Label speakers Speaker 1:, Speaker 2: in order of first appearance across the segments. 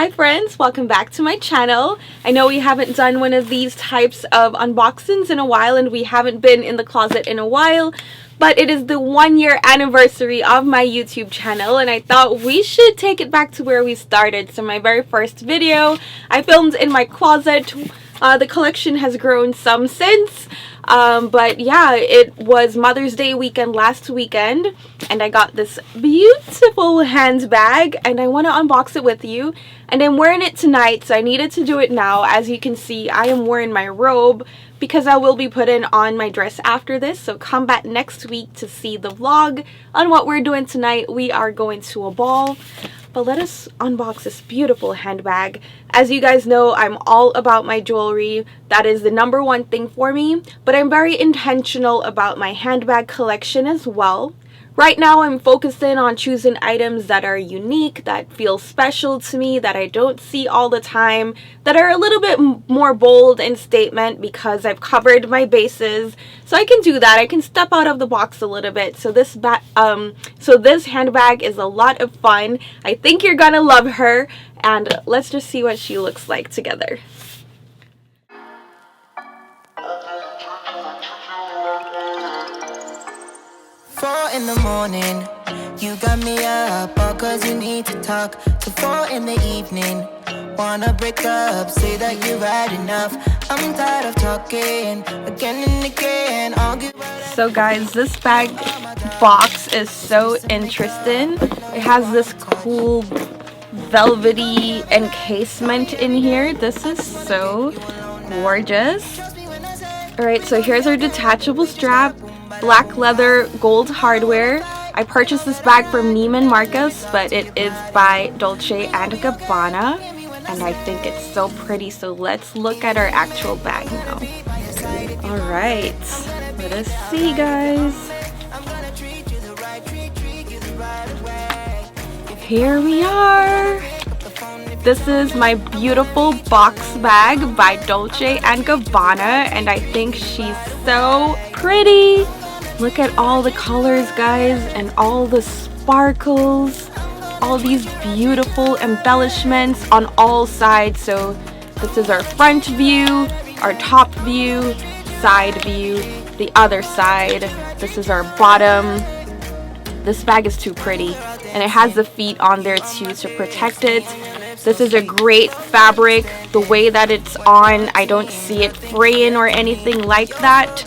Speaker 1: Hi friends, welcome back to my channel. I know we haven't done one of these types of unboxings in a while and we haven't been in the closet in a while, but it is the 1-year anniversary of my YouTube channel and I thought we should take it back to where we started. So my very first video I filmed in my closet. The collection has grown some since. But yeah, it was Mother's Day weekend last weekend and I got this beautiful handbag and I want to unbox it with you, and I'm wearing it tonight, so I needed to do it now. As you can see, I am wearing my robe because I will be putting on my dress after this, so come back next week to see the vlog on what we're doing tonight. We are going to a ball. But let us unbox this beautiful handbag. As you guys know, I'm all about my jewelry. That is the #1 thing for me. But I'm very intentional about my handbag collection as well. Right now, I'm focusing on choosing items that are unique, that feel special to me, that I don't see all the time, that are a little bit more bold in statement because I've covered my bases. So I can do that. I can step out of the box a little bit. So this handbag is a lot of fun. I think you're gonna love her, and let's just see what she looks like together.
Speaker 2: In the morning, you got me up all cause you need to talk. To 4 in the evening, wanna break up, say that you've had enough. I'm tired of talking again and again.
Speaker 1: So guys, this bag box is so interesting. It has this cool velvety encasement in here. This is so gorgeous. Alright, so here's our detachable strap. Black leather, gold hardware. I purchased this bag from Neiman Marcus, but it is by Dolce Gabbana, and I think it's so pretty. So let's look at our actual bag now. Alright, let us see, guys. Here we are. This is my beautiful box bag by Dolce & Gabbana, and I think she's so pretty. Look at all the colors, guys, and all the sparkles, all these beautiful embellishments on all sides. So this is our front view, our top view, side view, the other side. This is our bottom. This bag is too pretty, and it has the feet on there too to protect it. This is a great fabric. The way that it's on, I don't see it fraying or anything like that.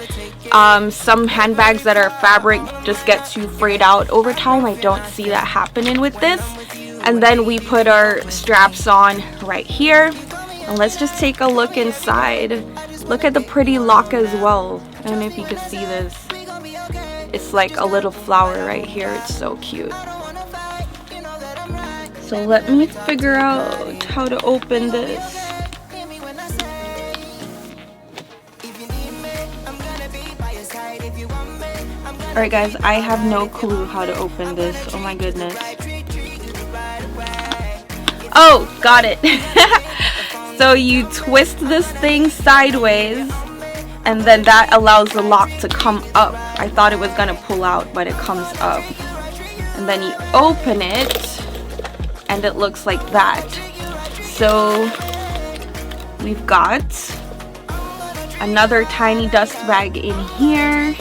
Speaker 1: Some handbags that are fabric just get too frayed out over time. I don't see that happening with this. And then we put our straps on right here. And let's just take a look inside. Look at the pretty lock as well. I don't know if you can see this. It's like a little flower right here. It's so cute. So let me figure out how to open this. Alright guys, I have no clue how to open this. Oh my goodness. Oh, got it. So you twist this thing sideways and then that allows the lock to come up. I thought it was gonna pull out, but it comes up. And then you open it and it looks like that. So we've got another tiny dust bag in here.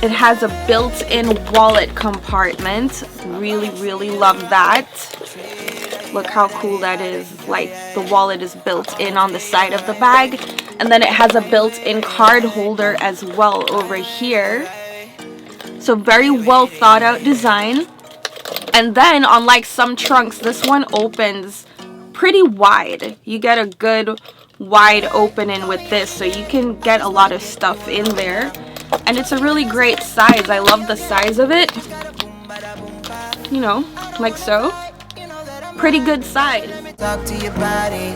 Speaker 1: It has a built-in wallet compartment. Really love that. Look how cool that is. Like, the wallet is built in on the side of the bag. And then it has a built-in card holder as well over here. So very well thought out design. And then, unlike some trunks, this one opens pretty wide. You get a good wide opening with this, so you can get a lot of stuff in there. And it's a really great size. I love the size of it. You know, like so. Pretty good size.
Speaker 2: Talk to your body.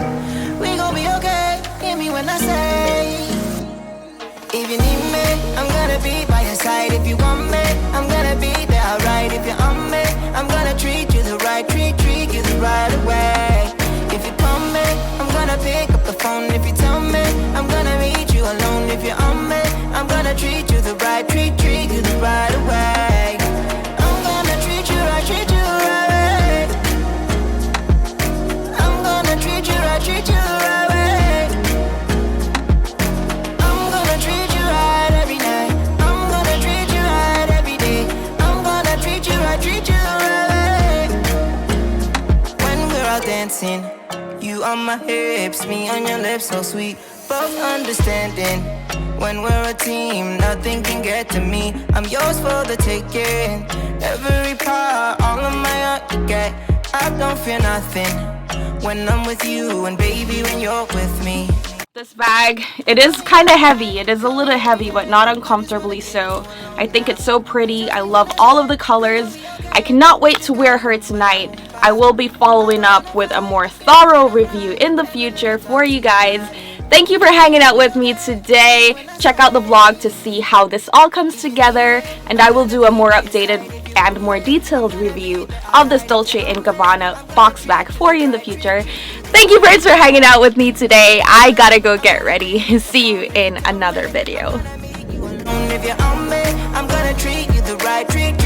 Speaker 2: We gon' be okay. Hear me when I say, if you need me, I'm gonna be by your side. If you want me, I'm gonna be there. Alright, if you're on me, I'm gonna treat you the right, treat you the right way. If you call me, I'm gonna pick up the phone. If you tell me, I'm gonna meet you alone. If you're on me, I'm gonna treat you the right, treat you the right way. I'm gonna treat you right, treat you right. dancing. You on my hips, me on your lips, so sweet. Both understanding. When we're a team, nothing can get to me. I'm yours for the taking. Every part, all of my heart you get. I don't fear nothing when I'm with you, and baby, when you're with me.
Speaker 1: This bag, it is kind of heavy. It is a little heavy, but not uncomfortably so. I think it's so pretty. I love all of the colors. I cannot wait to wear her tonight. I will be following up with a more thorough review in the future for you guys. Thank you for hanging out with me today. Check out the vlog to see how this all comes together, and I will do a more updated and more detailed review of this Dolce & Gabbana box bag for you in the future. Thank you friends for hanging out with me today. I gotta go get ready. See you in another video.
Speaker 2: If you're on me, I'm gonna treat you the right treat.